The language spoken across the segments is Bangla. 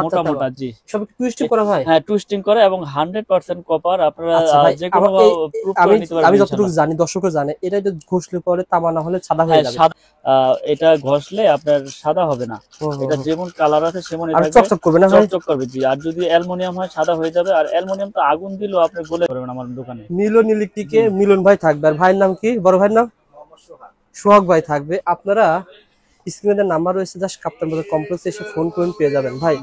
মোটা মোটা, জি সব টুইস্টিং করা ভাই? হ্যাঁ টুইস্টিং করে এবং 100% কপার। আপনারা যে কোনো প্রুফ করে নিতে পারবেন। আমি যতটুকু জানি, দর্শকও জানে, এটা যদি ঘষলে পরে তামা না হলে সাদা হয়ে যাবে। এটা ঘষলে আপনার সাদা হবে না, এটা যেমন কালার আছে সেমনই থাকবে, চকচক করবে না ভাই? চকচক করবে, জি। আর যদি অ্যালুমিনিয়াম হয় সাদা হয়ে যাবে, আর অ্যালুমিনিয়াম তো আগুন দিলেও আপনি গলে পারবেন আমার দোকানে। মিলন ইলেকট্রিকে মিলন ভাই থাকবে, আর ভাইয়ের নাম কি, বড় ভাইয়ের নাম? সোহাগ ভাই থাকবে। আপনারা স্ক্রিনে নাম্বার রয়েছে, জাস্ট কাপ্তান বাজার কমপ্লেক্সে এসে ফোন করে পেয়ে যাবেন। ভাই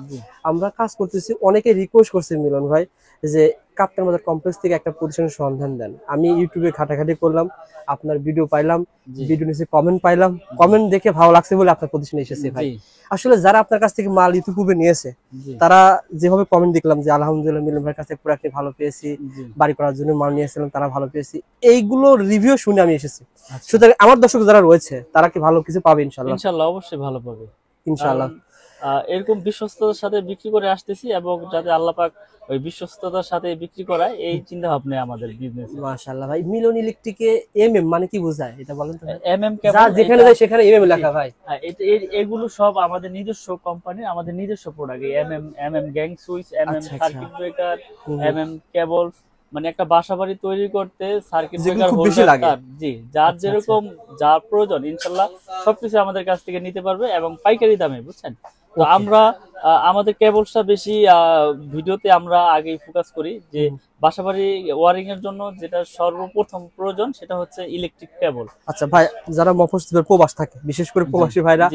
আমরা কাজ করতেছি, অনেকে রিকোয়েস্ট করছে মিলন ভাই যে কাপ্তান বাজার কমপ্লেক্স থেকে একটা প্রতিষ্ঠানের সন্ধান দেন। আমি ইউটিউবে ঘাটাঘাটি করলাম, আপনার ভিডিও পাইলাম, ভিডিও নিচে কমেন্ট পাইলাম, কমেন্ট দেখে ভালো লাগছে বলে আপনার প্রতিষ্ঠানে এসেছি ভাই। আসলে যারা আপনার কাছ থেকে মাল ইতিপূর্বে নিয়েছে, তারা যেভাবে কমেন্ট দেখলাম যে আলহামদুলিল্লাহ মিলন ভাইয়ের কাছে প্রোডাক্ট ভালো পেয়েছি, বাড়ি করার জন্য মাল নিয়েছিলাম তারা ভালো পেয়েছি, এইগুলো রিভিউ শুনে আমি এসেছি। সুতরাং আমার দর্শক যারা রয়েছে তারা কি ভালো কিছু পাবে? ইনশাআল্লাহ ইনশাআল্লাহ অবশ্যই ভালো পাবে ইনশাআল্লাহ। এরকম বিশ্বস্ততার সাথে বিক্রি করে আসতেছি, এবং যাতে আল্লাহ পাক ওই বিশ্বস্ততার সাথে বিক্রি করায়, এই চিন্তা ভাবনা আমাদের বিজনেস। মাশাআল্লাহ ভাই। মিলন ইলেকট্রিকে এমএম মানে কি বোঝায় এটা বলেন তো? এমএম যা যেখানে যায় সেখানে এমএম লেখা ভাই। এগুলো সব আমাদের নিজস্ব কোম্পানি, আমাদের নিজস্ব product. MM gang switch, MM circuit breaker, MM কেবল, মানে একটা বাসাবাড়ি তৈরি করতে সার্কিট ব্রেকার, হোল্ডার, তার, জি, যার যেরকম যার প্রয়োজন ইনশাআল্লাহ সবকিছু আমাদের কাছ থেকে নিতে পারবে, এবং পাইকারি দামে, বুঝছেন। তো আমরা আমাদের কেবলসটা বেশি ভিডিওতে আমরা আগেই ফোকাস করি যে বাসাবাড়ি ওয়ারিং এর জন্য যেটা সর্বপ্রথম প্রয়োজন সেটা হচ্ছে ইলেকট্রিক কেবল। আচ্ছা ভাই, যারা মফস্বলের প্রবাস থাকে, বিশেষ করে প্রবাসী ভাইরা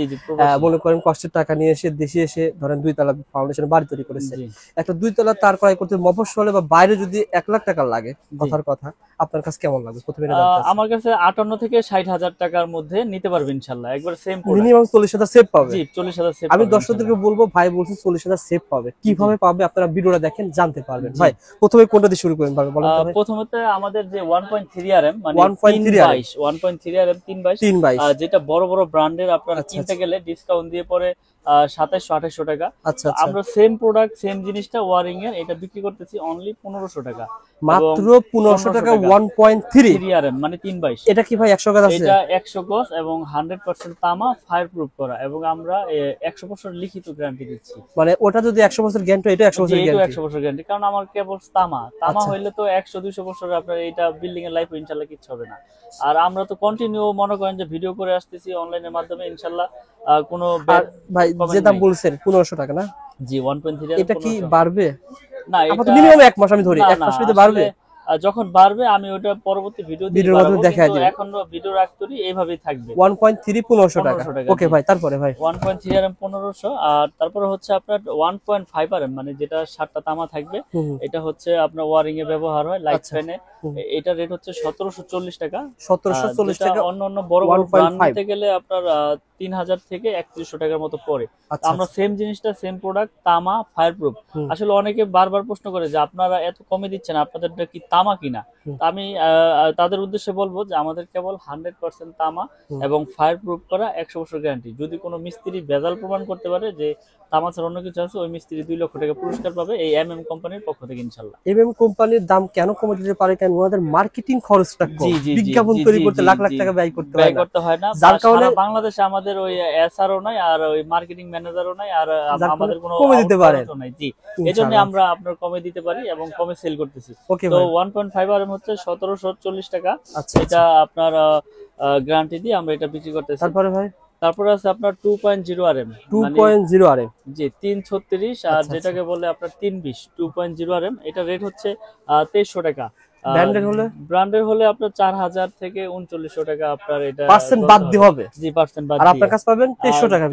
মনে করেন কষ্টের টাকা নিয়ে এসে দেশে এসে ধরেন 2 তলা ফাউন্ডেশন বাড়ি তৈরি করেছে, একটা 2 তলা তার ক্রয় করতে মফস্বলে বা বাইরে যদি 1 লাখ টাকা লাগে, কথার কথা, আপনার কাছে কেমন লাগবে? প্রথমে আমার কাছে 58 থেকে 60,000 টাকার মধ্যে নিতে পারবে ইনশাআল্লাহ, একবার সেম প্রোডাক্ট। মিনিমাম 40,000 সেভ পাবে। জি 40,000 সেভ। আমি দর্শকদেরকে বলবো, ভাই বলছেন 40,000 সেভ পাবে, কিভাবে পাবে আপনারা ভিডিওটা দেখেন জানতে পারবেন। ভাই প্রথমে কোনটা দিয়ে শুরু করেন ভাই বলেন তো ভাই? প্রথমতে আমাদের যে 1.3 আরএম, মানে 1.3 আরএম 322, যেটা বড় বড় ব্র্যান্ডের আপনারা কিনতে গেলে ডিসকাউন্ট দিয়ে পরে 2700-2800 টাকা। আমরা সেম প্রোডাক্ট সেম জিনিসটা ওয়ারিং এর এটা বিক্রি করতেছি অনলি 1500 টাকা, মাত্র 1500 টাকা। 1.3 আরএম মানে 322। এটা কি ভাই 100 গজ আছে? এটা 100 গজ এবং 100% তামা, ফায়ার প্রুফ করা, এবং আমরা 100 বছর লিখিত গ্যারান্টি দিচ্ছি। মানে ওটা যদি 100 বছর গ্যারান্টি, এটা 100 বছর গ্যারান্টি। 100 বছর গ্যারান্টি, কারণ আমার কেবল তামা হইলে তো 100-200 বছর আপনার এটা বিল্ডিং এর লাইফ ইনশাআল্লাহ কিছু হবে না। আর আমরা তো কন্টিনিউ মনে করেন যে ভিডিও করে আসতেছি অনলাইনের মাধ্যমে, ইনশাআল্লাহ কোনো ভাই যে দাম বলছেন 1500 টাকা না? জি 1.3 এটা কি বাড়বে? না, এটা মিনিমাম 1 মাস আমি ধরি, 1 মাস ভিতরে বাড়বে। যখন বাড়বে আমি ওটা পরবর্তী ভিডিও দেখাই দিব, এখন ভিডিও রাখতেই এইভাবেই থাকবে। 1.3 1500 টাকা। ওকে ভাই, তারপরে ভাই 1.3 আরএম 1500, আর তারপরে হচ্ছে আপনার 1.5 আরএম, মানে যেটা 7টা তামা থাকবে, এটা হচ্ছে আপনার ওয়ারিং এ ব্যবহার হয়, লাইট ফ্যানে। এটা রেট হচ্ছে 1740 টাকা। 1740 টাকা। অন্য বড় বড় ব্র্যান্ড নিতে গেলে আপনার 3000 থেকে 3100 টাকার মতো পড়ে। আমরা সেম জিনিসটা সেম প্রোডাক্ট তামা ফায়ার প্রুফ। আসলে অনেকে বারবার প্রশ্ন করে যে আপনারা এত কমে দিচ্ছেন, আপনাদেরটা কি তামা কিনা? আমি তাদের উদ্দেশ্যে বলবো যে আমাদের কেবল 100% তামা এবং ফায়ার প্রুফ করা, 100 বছর গ্যারান্টি। যদি কোনো মিস্ত্রি ভেজাল প্রমাণ করতে পারে যে তামা ছাড়া অন্য কিছু আছে, ওই মিস্ত্রি 2 লক্ষ টাকা পুরস্কার পাবে এই এমএম কোম্পানির পক্ষ থেকে ইনশাআল্লাহ। এমএম কোম্পানির দাম কেন কমে দিতে পারে? কারণ ওনাদের মার্কেটিং খরচটা কম, বিজ্ঞাপন তৈরি করতে লাখ লাখ টাকা ব্যয় করতে হয় না, যার কারণে বাংলাদেশে আমাদের ওই এসআরও নাই, আর ওই মার্কেটিং ম্যানেজারও নাই, আর আমাদের কোনো কমে দিতে পারে নাই। জি, এজন্য আমরা আপনার কমে দিতে পারি এবং কমে সেল করতেছি। তো 1.5 আরএম হচ্ছে 1740 টাকা। এটা আপনার গ্যারান্টি দিয়ে আমরা এটা বিক্রি করতেছি। তারপরে আছে আপনার 2.0 আরএম, 2.0 আরএম, জি 336, আর যেটাকে বলে আপনার 320। 2.0 আরএম এটা রেট হচ্ছে 2300 টাকা। ব্র্যান্ডের হলে আপনার 4000 থেকে 3900 টাকা আপনার এটা পার্সেন্ট বাদ দিতে হবে। জি পার্সেন্ট বাদ আর আপনার কাছে পাবেন 2300 টাকা,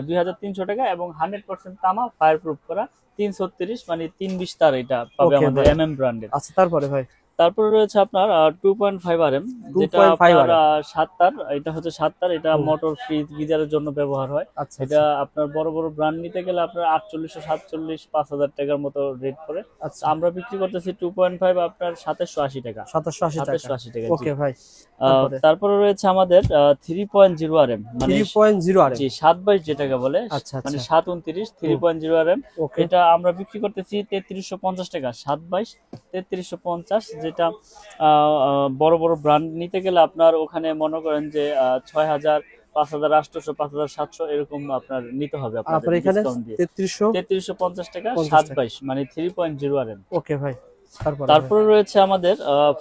2300 টাকা এবং 100% তামা ফায়ার প্রুফ করা 336 মানে 320 তার এটা পাবে আমাদের এমএম ব্র্যান্ডের। আচ্ছা তারপরে ভাই তারপরে রয়েছে আপনার 2.5 আরএম, যেটা আপনার 7 তার, এটা হচ্ছে 7 তার, এটা মোটর ফ্রিজ গিজারের জন্য ব্যবহার হয়। এটা আপনার বড় বড় ব্র্যান্ড নিতে গেলে আপনার 4847 5000 টাকার মতো রেট পড়ে। আমরা বিক্রি করতেছি 2.5 আপনার 2780 টাকা। 2780 টাকা। ওকে ভাই। তারপরে রয়েছে আমাদের 3.0 আরএম, মানে 3.0 আরএম, জি 722 যেটাকে বলে, মানে 729 3.0 আরএম। এটা আমরা বিক্রি করতেছি 3350 টাকা। 722 3350, যেটা বড় বড় ব্র্যান্ড নিতে গেলে আপনার ওখানে মনে করেন যে 6000 5800, 5700 এরকম আপনার নিতে হবে আপনার আপনাদের এখানে ডিসকাউন্ট দিয়ে। 3350 টাকা 50 টাকা। 722 মানে 3.0 RM। ওকে ভাই, তারপরে রয়েছে আমাদের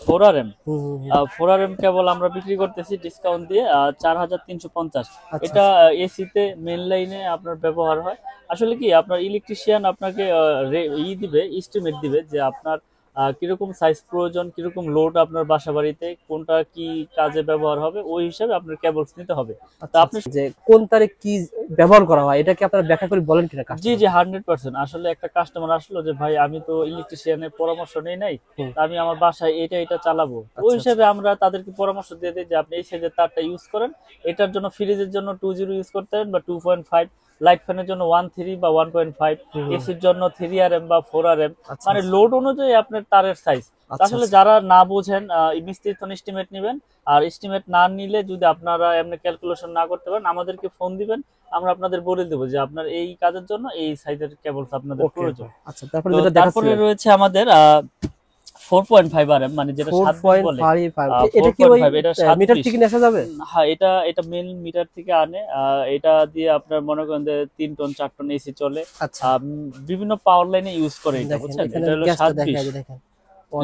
4RM। হুম হুম হুম। 4RM কেবল আমরা বিক্রি করতেছি ডিসকাউন্ট দিয়ে 4350। আচ্ছা এটা এসিতে মেন লাইনে আপনার ব্যবহার হয়। আসলে কি আপনার ইলেকট্রিশিয়ান আপনাকে দিবে, এস্টিমেট দিবে যে আপনার কিরকম সাইজ প্রয়োজন, কিরকম লোড আপনার বাসা বাড়িতে, কোনটা কি কাজে ব্যবহার হবে, ওই হিসাবে আপনার কেবলস নিতে হবে। তা আপনি যে কোন তারিখ কি ব্যবহার করা হয় এটা কি আপনারা ব্যাখ্যা করে বলেন কিনা? জি জি 100%। আসলে একটা কাস্টমার আসলো যে ভাই আমি তো ইলেকট্রিশিয়ানের পরামর্শ নেই নাই, তা আমি আমার বাসায় এটা চালাবো, ওই হিসাবে আমরা তাদেরকে পরামর্শ দিয়ে দিই যে আপনি এই সাইজের তারটা ইউজ করেন। এটার জন্য ফ্রিজের জন্য 20 ইউজ করতে পারেন বা 2.5, লাইট ফ্যানের জন্য 13 বা 1.5, এসির জন্য 3RM বা 4RM, মানে লোড অনুযায়ী আপনার তারের সাইজ। আসলে যারা না বোঝেন মিস্ত্রি তো এস্টিমেট নেবেন, আর এস্টিমেট না নিলে যদি আপনারা এমনি ক্যালকুলেশন না করতে পারেন আমাদেরকে ফোন দিবেন, আমরা আপনাদের বলে দেবো যে আপনার এই কাজের জন্য এই সাইজের কেবলস আপনাদের প্রয়োজন। আচ্ছা, তারপরে রয়েছে আমাদের 4.5 RM, মানে যেটা 7 বলে। 4.5 এটা কি ওই মিটার থেকে নেওয়া যাবে? হ্যাঁ, এটা মেন মিটার থেকে আনে। এটা দিয়ে আপনার মনে করেন যে 3 টন 4 টন এসি চলে। বিভিন্ন পাওয়ার লাইনে ইউজ করে এটা, বুঝছেন? এটা হলো 720।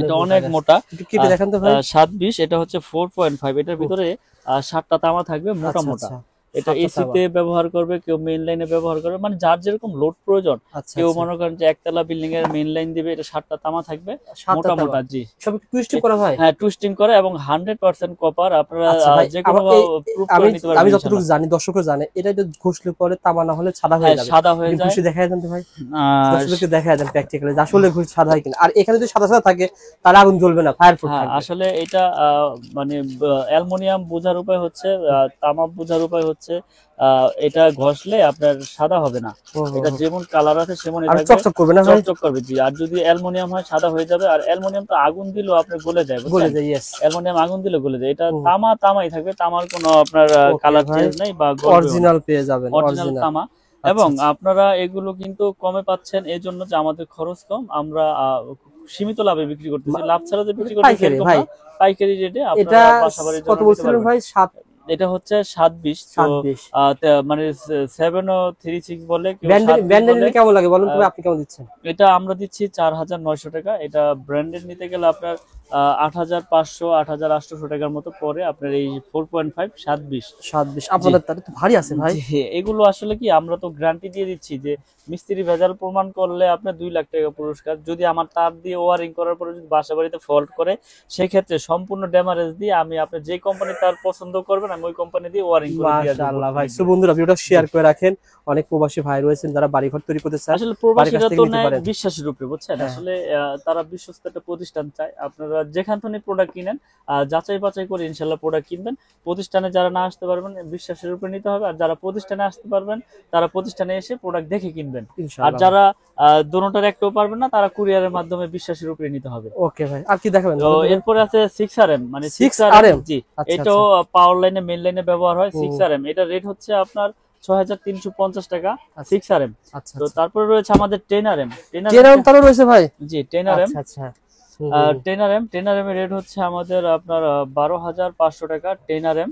এটা অনেক মোটা। কেটে দেখান তো ভাই। 720, এটা হচ্ছে 4.5। এটার ভিতরে 7টা তামা থাকবে মোটা মোটা। এটা এসিতে ব্যবহার করবে, কেউ মেইন লাইনে ব্যবহার করবে, মানে যার যেরকম লোড প্রয়োজন। কেউ মনে করেন যে একতলা বিল্ডিং এর মেইন লাইন দিবে, এটা 7টা তামা থাকবে মোটা মোটা। জি, সব টুইস্টিং করা হয়। হ্যাঁ, টুইস্টিং করে এবং 100% কপার। আপনারা যে কোনো প্রুফ করে নিতে পারবেন। আমি যতটুকু জানি, দর্শকরা জানে, এটা যদি ঘষলে পরে তামা না হলে সাদা হয়ে যাবে। সাদা হয়ে যায়। ঘষে দেখায় দেন তো ভাই, দর্শকদেরকে দেখায় দেন প্র্যাকটিক্যালি যে আসলে ঘষ সাদা হয় কিনা। আর এখানে যদি সাদা সাদা থাকে তাহলে আগুন জ্বলবে না, ফায়ারপ্রুফ থাকবে। আসলে এটা মানে অ্যালুমিনিয়াম বোঝার উপায় হচ্ছে, তামা বোঝার উপায় হচ্ছে এটা ঘষলে আপনার সাদা হবে না। এটা যেমন কালার আছে সেমনই থাকবে, চকচক করবে না, চকচক করবে। জি, আর যদি অ্যালুমিনিয়াম হয় সাদা হয়ে যাবে। আর অ্যালুমিনিয়াম তো আগুন দিলেও আপনার গলে যায়, গলে যায়। यस, অ্যালুমিনিয়াম আগুন দিলে গলে যায়। এটা তামাই থাকবে, তামার কোনো আপনার কালার চেঞ্জ নাই বা অরিজিনাল পেয়ে যাবেন, অরিজিনাল তামা। এবং আপনারা এগুলো কিন্তু কমে পাচ্ছেন এই জন্য যে আমাদের খরচ কম, আমরা সীমিত লাভে বিক্রি করতেছি। লাভ ছাড়া যে বিক্রি করতেছি এরকম না, পাইকারি রেটে আপনারা বাসাবাড়ির জন্য কত বলছিলেন ভাই? 7, এটা হচ্ছে 720। মানে 736 বলে, ব্র্যান্ডেড কেমন লাগে বলুন তো, আপনি কেমন দিচ্ছেন? এটা আমরা দিচ্ছি 4900 টাকা। এটা ব্র্যান্ডেড নিতে গেলে আপনার 8500, 8800 টাকার মতো পরে আপনার এই 4.5 720। আপনাদের তাহলে তো ভারী আছে ভাই। এগুলো আসলে কি আমরা তো গ্যারান্টি দিয়ে দিচ্ছি যে মিস্ত্রি ভেজাল প্রমাণ করলে আপনার 2 লাখ টাকা পুরস্কার। যদি আমার তার দিয়ে ওয়ারিং করার পরে যদি বাসা বাড়িতে ফল্ট করে, সেই ক্ষেত্রে সম্পূর্ণ ড্যামারেজ দিয়ে আমি আপনি যে কোম্পানি তার পছন্দ করবেন আমি ওই কোম্পানি দিয়ে ওয়ারিং করে দিয়ে দেব। মাশাআল্লাহ ভাই। সো বন্ধুরা, ভিডিওটা শেয়ার করে রাখেন। অনেক প্রবাসী ভাই রয়েছেন যারা বাড়িঘর তৈরি করতে চায়। আসলে প্রবাসীরা তো নেয় বিশ্বাসের উপরে, বুঝছেন? আসলে তারা বিশ্বস্ত একটা প্রতিষ্ঠান চায়। আপনারা যেখান থেকে প্রোডাক্ট কিনেন যাচাই বাছাই করে ইনশাআল্লাহ প্রোডাক্ট কিনবেন। প্রতিষ্ঠানে যারা না আসতে পারবেন বিশ্বাসের উপরে নিতে হবে, আর যারা প্রতিষ্ঠানে আসতে পারবেন তারা প্রতিষ্ঠানে এসে প্রোডাক্ট দেখে কিনবেন। আর যারা দোনোটার একটাও পারবেন না তারা কুরিয়ারের মাধ্যমে বিশ্বাসের উপরে নিতে হবে। ওকে ভাই, আর কি দেখাবেন? তো এরপর আছে 6RM, মানে 6RM। জি, এটাও পাওয়ার লাইনে মেইন লাইনে ব্যবহার হয়। 6RM এটা রেট হচ্ছে আপনার 6350 টাকা 6RM। তো তারপরে রয়েছে আমাদের 10RM। 10RM তারও রয়েছে ভাই? জি, 10RM। আচ্ছা, 10RM এর রেট হচ্ছে আমাদের আপনার 12500 টাকা 10RM।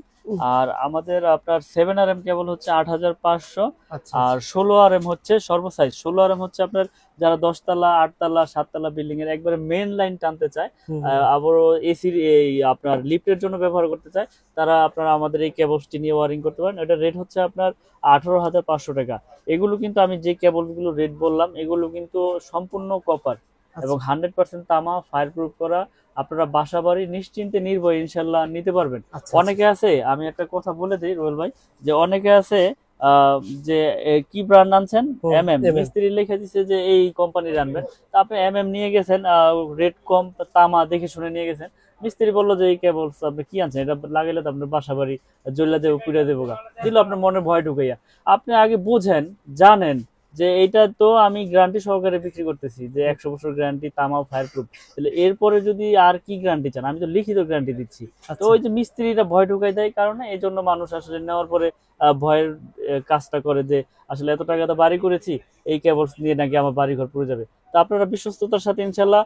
আর আমাদের আপনার 7RM কেবল হচ্ছে 8500। আর 16RM হচ্ছে সর্বসাইজ। 16RM হচ্ছে আপনার যারা 10 তলা 8 তলা 7 তলা বিল্ডিং এর একবারে মেইন লাইন টানতে চায়, আবার এসির এই আপনার লিফটের জন্য ব্যবহার করতে চায়, তারা আপনারা আমাদের এই কেবলসটি নিয়ে ওয়ারিং করতে পারেন। এটা রেট হচ্ছে আপনার 18500 টাকা। এগুলো কিন্তু আমি যে কেবলগুলো রেট বললাম এগুলো কিন্তু সম্পূর্ণ কপার এবং 100% তামা, ফায়ারপ্রুফ করা। আপনারা বাসা বাড়ি নিশ্চিন্তে নির্ভয়ে ইনশাল্লাহ নিতে পারবেন। অনেকে আছে, আমি একটা কথা বলে দিই রোহেল ভাই, যে অনেকে আছে যে কি ব্র্যান্ড আনছেন, MM, মিস্ত্রি লিখে দিচ্ছে যে এই কোম্পানির আনবেন, তা আপনি MM নিয়ে গেছেন, রেট কম, তামা দেখে শুনে নিয়ে গেছেন। মিস্ত্রি বললো যে এই কেবলস আপনি কি আনছেন, এটা লাগাইলে তো আপনার বাসা বাড়ি জ্বলা দেবো, পুড়ে দেবো গা, দিল আপনার মনে ভয় ঢুকাইয়া। আপনি আগে বুঝেন, জানেন, যে এটা তো আমি গ্যারান্টি সহকারে বিক্রি করতেছি যে 100 বছর গ্যারান্টি, তামা ফায়ার প্রুফ, তাহলে এরপরে যদি আর কি গ্যারান্টি চান, আমি তো লিখিত গ্যারান্টি দিচ্ছি। তো ওই যে মিস্ত্রিরা ভয় ঢুকাই দেয় কারণে এই জন্য মানুষ আসলে নেওয়ার পরে ভয়ের কাজটা করে যে আসলে এত টাকা তো বাড়ি করেছি, এই কেবলস নিয়ে নাকি আমার বাড়ি ঘর পুড়ে যাবে। তো আপনারা বিশ্বস্ততার সাথে ইনশাল্লাহ,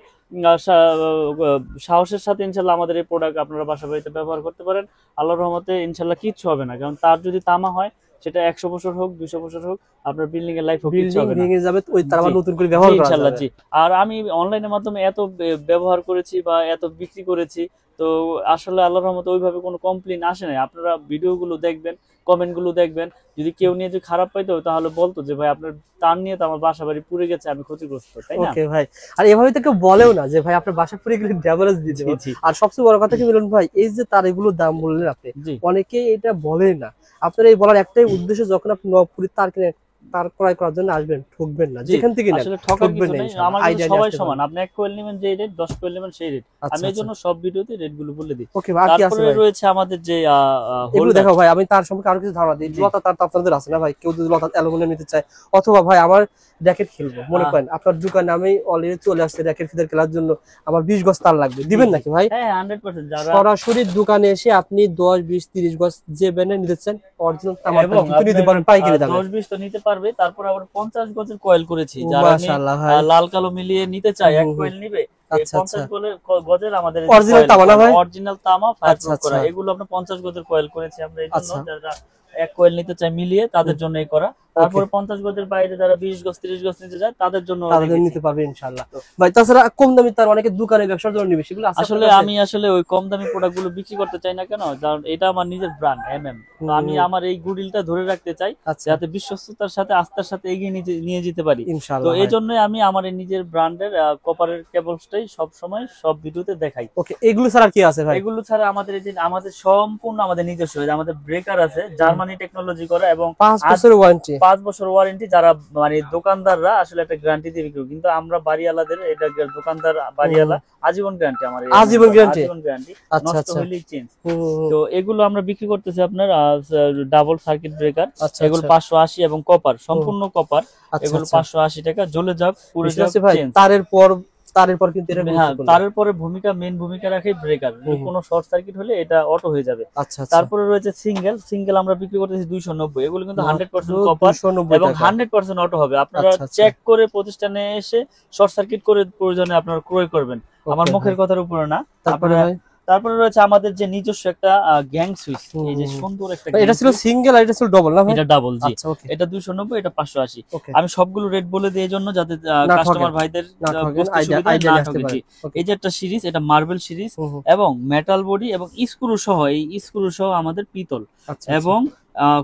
সাহসের সাথে ইনশাল্লাহ আমাদের এই প্রোডাক্ট আপনারা বাসা বাড়িতে ব্যবহার করতে পারেন। আল্লাহর রহমতে ইনশাল্লাহ কিচ্ছু হবে না, কারণ তার যদি তামা হয় সেটা 100 বছর হোক 200 বছর হোক, আপনার বিল্ডিং এর লাইফ বিল্ডিং ভেঙে যাবে, ওই তার আবার নতুন করে ব্যবহার করা ইনশাল্লাহ। যাবে। জি, আর আমি অনলাইনের মাধ্যমে এত ব্যবহার করেছি বা এত বিক্রি করেছি, তো আসলে আল্লাহর রহমতে ওইভাবে কোনো কমপ্লেইন আসে নাই। আপনারা ভিডিওগুলো দেখবেন, কমেন্ট গুলো দেখবেন, যদি কেউ নিয়ে যদি খারাপ পাইতো তাহলে বলতো যে ভাই আপনার তার নিয়ে তো আমার বাসা বাড়ি পুড়ে গেছে, আমি ক্ষতিগ্রস্ত, তাই না? ওকে ভাই, আর এভাবে তো কেউ বলেও না যে ভাই আপনার বাসা পুরো গেলে ড্যামেজ দিতে হবে। আর সবচেয়ে বড় কথা কি মিলন ভাই, এই যে তার এগুলো দাম বললেন আপনি, অনেকেই এটা বলেন না। আপনার এই বলার একটাই উদ্দেশ্য, যখন আপনি নবপুরি তার কিনে তার ক্রয় করার জন্য আসবেন, ঠকবেন না, যেখান থেকে নেন আসলে ঠকার কিছু নাই। আমাদের সবাই সমান, আপনি 1 কোয়েল নেবেন যে রেট, 10 কোয়েল নেবেন সেই রেট। আমি এর জন্য সব ভিডিওতে রেট গুলো বলে দিই। ওকে, বাকি আছে তারপরে রয়েছে আমাদের যে এগুলো দেখো ভাই, আমি তার সম্পর্কে আরো কিছু ধারণা দিই। লতা তার তো আপনাদের আছে না ভাই, কেউ যদি লতা অ্যালুমিনিয়াম নিতে চায়, অথবা ভাই আমার র্যাকেট খেলবো মনে করেন, আপনার দোকানে আমি অলরেডি চলে আসছে র্যাকেট ফিদার খেলার জন্য, আমার 20 গজ তার লাগবে, দিবেন নাকি ভাই? হ্যাঁ 100%। যারা সরাসরি দোকানে এসে আপনি 10 20 30 গজ যে ব্র্যান্ডে নিতে চান অরিজিনাল তামাটা কিন্তু নিতে পারেন পাইকারি দামে। 10 20 তো নিতে পারবে। তারপর আবার 50 গজের কয়েল করেছি, যারা লাল কালো মিলিয়ে নিতে চায় 1 কয়েল নিবে। 50 গজের আমাদের অরিজিনাল তামা না ভাই? অরিজিনাল তামা ফায়ার প্রুফ করা, এগুলো আমরা 50 গজের কয়েল করেছি আমরা এই জন্য, যারা 1 কয়েল নিতে চায় মিলিয়ে তাদের জন্য এই করা। তারপরে 50 গজের বাইরে যারা 20 গজ 30 গজ নিতে যায় তাদের জন্য নিতে পারবে ইনশাআল্লাহ ভাই। তাছাড়া কম দামি তার অনেকে দোকানে ব্যবসার জন্য নিবে, সেগুলো আসলে আমি আসলে ওই কম দামি প্রোডাক্ট গুলো বিক্রি করতে চাই না। কেন? কারণ এটা আমার নিজের ব্র্যান্ড এমএম, আমি আমার এই গুডউইলটা ধরে রাখতে চাই, যাতে বিশ্বস্ততার সাথে আস্থার সাথে এগিয়ে নিয়ে যেতে পারি। তো এই জন্য আমি আমার এই নিজের ব্র্যান্ডের কপারের কেবলসটাই সব সময় সব ভিডিওতে দেখাই। ওকে, এগুলো ছাড়া কি আছে ভাই? এগুলো ছাড়া আমাদের এই যে আমাদের সম্পূর্ণ আমাদের নিজস্ব, আমাদের ব্রেকার আছে জার্মানি টেকনোলজি করা, এবং 5 বছর ওয়ারেন্টি। 5 বছর ওয়ারেন্টি। যারা মানে দোকানদাররা আসলে একটা গ্যারান্টি দিয়ে বিক্রি, কিন্তু আমরা বাড়িওয়ালাদের এটা দোকানদার বাড়িওয়ালা আজীবন গ্যারান্টি, আমার আজীবন গ্যারান্টি, নষ্ট হইলেই চেঞ্জ। তো এগুলো আমরা বিক্রি করতেছি আপনার ডাবল সার্কিট ব্রেকার, এগুলো 580 এবং কপার, সম্পূর্ণ কপার, এগুলো 580 টাকা। জ্বলে যাক পুরো যাক চেঞ্জ। তারের পর কিন্তু তারের পরে মেইন ভূমিকা রাখে ব্রেকার, কোনো শর্ট সার্কিট হলে এটা অটো হয়ে যাবে। তারপরে রয়েছে সিঙ্গেল আমরা বিক্রি করতেছি 290, এগুলো কিন্তু 100% কপার এবং 100% অটো হবে। আপনারা চেক করে প্রতিষ্ঠানে এসে শর্ট সার্কিট করে প্রয়োজনে আপনারা ক্রয় করবেন, আমার মুখের কথার উপরে না। তারপরে রয়েছে আমাদের যে নিজস্ব একটা গ্যাং সুইচ, এই যে সুন্দর একটা, এটা ছিল সিঙ্গেল আর এটা ছিল ডাবল না ভাই? এটা ডাবল, জি। এটা 290, এটা 580। আমি সবগুলো রেট বলে দিই এই জন্য যাতে কাস্টমার ভাইদের বুঝতে সুবিধা হয়, না ঠকে। জি, এই যে একটা সিরিজ, এটা মার্বেল সিরিজ এবং মেটাল বডি এবং স্ক্রু সহ, এই স্ক্রু সহ আমাদের পিতল, এবং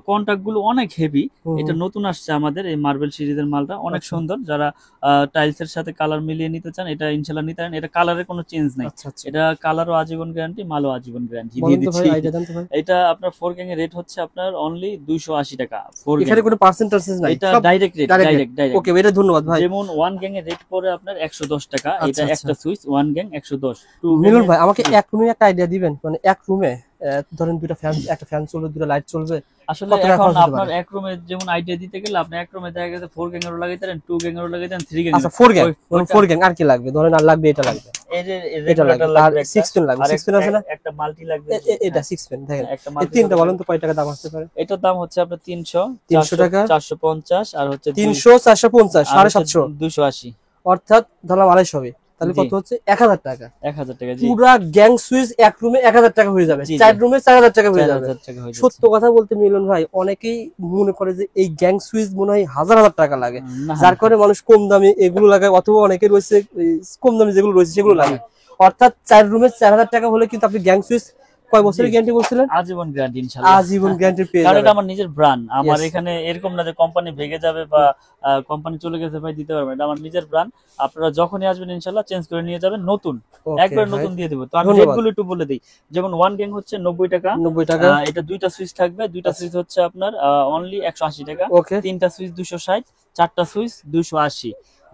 কন্টাক্ট গুলো অনেক হেভি। এটা নতুন আসছে আমাদের এই মার্বেল সিরিজের মালটা, অনেক সুন্দর। যারা টাইলস এর সাথে কালার মিলিয়ে নিতে চান এটা ইনশাআল্লাহ নিতে পারেন। এটা কালারের কোনো চেঞ্জ নাই, এটা কালারও আজীবন গ্যারান্টি, মালও আজীবন গ্যারান্টি দিয়ে দিচ্ছি। এটা আপনার 4 গ্যাং এর রেট হচ্ছে আপনার অনলি 280 টাকা। 4 গ্যাং, এখানে কোনো পার্সেন্টেজ নাই, এটা ডাইরেক্ট রেট, ডাইরেক্ট। ওকে, এটা ধন্যবাদ ভাই। যেমন 1 গ্যাং এর রেট পড়ে আপনার 110 টাকা, এটা একটা সুইচ 1 গ্যাং 110। মিলন ভাই, আমাকে এক রুমে একটা আইডিয়া দিবেন, মানে এক রুমে ধরেন দুটো ফ্যান, একটা ফ্যান চলবে, দুটো লাইট চলবে। আসলে এখন আপনার এক রুমে যেমন আইডিয়া দিতে গেলে আপনি এক রুমে দেখা গেছে 4 গ্যাং এর লাগাইতে পারেন, 2 গ্যাং এর লাগাইতে পারেন, 3 গ্যাং। আচ্ছা 4 গ্যাং আর কি লাগবে? ধরেন আর লাগবে এটা লাগবে, এটা লাগবে, আর 6 পিন লাগবে। 6 পিন আছে না? একটা মাল্টি লাগবে, এটা 6 পিন। দেখেন এই তিনটা বলেন তো কয় টাকা দাম আসতে পারে? এটার দাম হচ্ছে আপনার 300 টাকা, 450, আর হচ্ছে 300 450 750 280, অর্থাৎ ধরলাম 250 হবে। তাহলে কত হচ্ছে? 1000 টাকা। 1000 টাকা, জি। পুরো গ্যাং সুইচ এক রুমে 1000 টাকা হয়ে যাবে, 4 রুমে 4000 টাকা হয়ে যাবে। সত্য কথা বলতে মিলন ভাই, অনেকেই মনে করে যে এই গ্যাং সুইচ মনে হয় হাজার হাজার টাকা লাগে, যার কারণে মানুষ কম দামে এগুলো লাগায়, অথবা অনেকের রয়েছে কম দামে যেগুলো রয়েছে সেগুলো লাগে। অর্থাৎ 4 রুমে 4000 টাকা হলে কিন্তু আপনি গ্যাং সুইচ কয় বছরের গ্যারান্টি বলছিলেন? আজীবন গ্যারান্টি ইনশাআল্লাহ, আজীবন গ্যারান্টি পেয়ে যাবেন। কারণ এটা আমার নিজের ব্র্যান্ড, আমার এখানে এরকম না যে কোম্পানি ভেঙে যাবে বা কোম্পানি চলে গেছে ভাই দিতে পারবে, এটা আমার নিজের ব্র্যান্ড। আপনারা যখনই আসবেন ইনশাআল্লাহ চেঞ্জ করে নিয়ে যাবেন, নতুন একবার নতুন দিয়ে দেব। তো আমি রেটগুলো একটু বলে দেই। যেমন 1 গ্যাং হচ্ছে 90 টাকা, 90 টাকা। এটা দুইটা সুইচ থাকবে, দুইটা সুইচ হচ্ছে আপনার অনলি 180 টাকা, তিনটা সুইচ 260, চারটা সুইচ 280।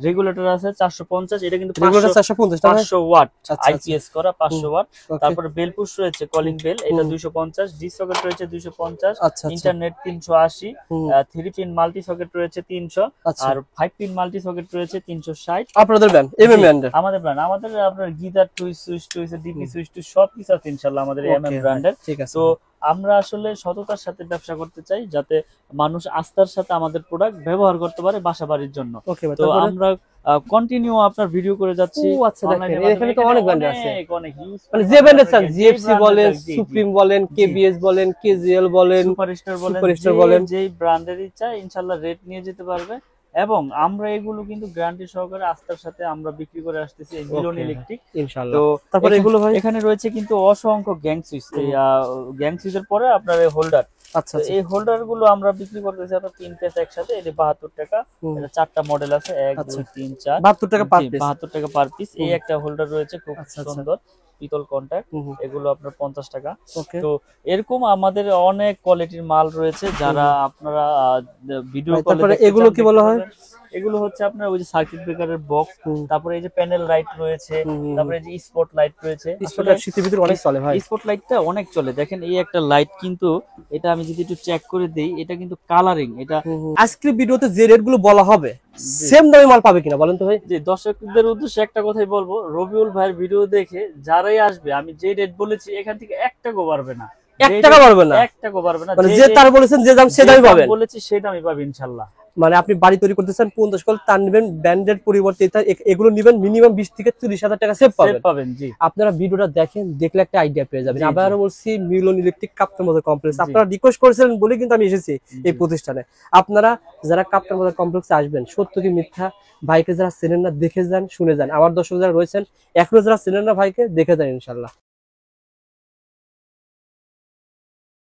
রেগুলেটর আছে 450, এটা কিন্তু রেগুলেটর 450 টাকা। 500 ওয়াট আচ্ছা, আইপিএস করা 500 ওয়াট। ওকে। তারপরে বেল পুশ রয়েছে, কলিং বেল, এটা 250, ডি সকেট রয়েছে 250, আচ্ছা, ইন্টারনেট 380, হুম। 3 পিন মাল্টি সকেট রয়েছে 300, আচ্ছা। আর 5 পিন মাল্টি সকেট রয়েছে 360। আপনাদের ব্র্যান্ড এমএম ব্র্যান্ডের। আমাদের ব্র্যান্ড, আমাদের আপনার geyser twist, switch twist, DP switch twist সব কিছু আছে ইনশাআল্লাহ আমাদের এমএম ওকে, ব্র্যান্ডের। ঠিক আছে। তো আমরা আসলে সততার সাথে ব্যবসা করতে চাই, যাতে মানুষ আস্থার সাথে আমাদের প্রোডাক্ট ব্যবহার করতে পারে বাসাবাড়ির জন্য। ওকে ভাই, তো তারপরে? আমরা কন্টিনিউ আপনার ভিডিও করে যাচ্ছি। ও আচ্ছা, দেখেন অনলাইনের এখানে তো মাধ্যমে। অনেক ব্র্যান্ড আছে, অনেক use মানে করে যে ব্র্যান্ডের আমরা চান, যে জিএফসি brand বলেন, এর চাই, জি, সুপ্রিম বলেন, কেবিএস বলেন, কেজিএল বলেন, সুপারস্টার বলেন, সুপারস্টার বলেন, যেই ব্র্যান্ডেরই চাই ইনশাআল্লাহ রেট নিয়ে যেতে পারবে। এবং আমরা এগুলো কিন্তু গ্যারান্টি সহকারে আস্থার সাথে আমরা বিক্রি করে আসতেছি এই মিলন ওকে, ইলেকট্রিক। ইনশাআল্লাহ। তো তারপরে এগুলো ভাই? এখানে রয়েছে কিন্তু অসংখ্য গ্যাং সুইচ, এই গ্যাং সুইচের পরে আপনার এই হোল্ডার। আচ্ছা, আচ্ছা। এই হোল্ডার গুলো আমরা বিক্রি করতেছি আপনার 3 পিস একসাথে, এটা 72 টাকা। এটা 4টা মডেল আছে, 1 2 3 4, 72 টাকা পার পিস। 72 টাকা পার পিস। এই একটা হোল্ডার রয়েছে খুব আচ্ছা, আচ্ছা। সুন্দর পিতল কন্টাক্ট, এগুলো আপনার 50 টাকা। ওকে। তো এরকম আমাদের অনেক কোয়ালিটির মাল রয়েছে, যারা আপনারা ভিডিও কলে তারপরে দেখতে এগুলো চান, কি বলা হয়? এগুলো হচ্ছে আপনার ওই যে সার্কিট ব্রেকারের বক্স, তারপরে এই যে প্যানেল লাইট রয়েছে, তারপরে এই যে স্পট লাইট রয়েছে। আসলে শীতের ভিতরে অনেক চলে ভাই। স্পট লাইটটা অনেক চলে, দেখেন এই একটা লাইট কিন্তু, এটা আমি যদি একটু চেক করে দেই, এটা কিন্তু কালারিং। এটা আজকের ভিডিওতে যে রেট গুলো বলা হবে সেম দামে মাল পাবে কিনা বলেন তো ভাই? যে দর্শকদের উদ্দেশ্যে একটা কথাই বলবো, রবিউল ভাইয়ের ভিডিও দেখে যারাই আসবে, আমি যে রেট বলেছি এখান থেকে 1 টাকাও বাড়বে না, 1 টাকা পারবে না, 1 টাকাও বাড়বে না। মানে যে তার বলেছেন যে দাম সে দামই পাবেন বলেছি সেই দামই পাবেন ইনশাআল্লাহ। মানে আপনি বাড়ি তৈরি করতেছেন 50 কল, তার নেবেন ব্র্যান্ডের পরিবর্তে এগুলো নেবেন মিনিমাম 20 থেকে 40,000 টাকা সেভ পাবেন। জি, আপনারা ভিডিওটা দেখেন, দেখলে একটা আইডিয়া পেয়ে যাবেন। জি, আবারও বলছি, মিলন ইলেকট্রিক কাপ্তান বাজার কমপ্লেক্স। আপনারা রিকোয়েস্ট করেছিলেন বলে কিন্তু আমি এসেছি এই প্রতিষ্ঠানে। আপনারা যারা কাপ্তান বাজার কমপ্লেক্সে আসবেন, সত্য কি মিথ্যা ভাইকে যারা চেনেন না, দেখে যান, শুনে যান। আমার দর্শক যারা রয়েছেন এখনো যারা চেনেন না ভাইকে, দেখে যান ইনশাআল্লাহ।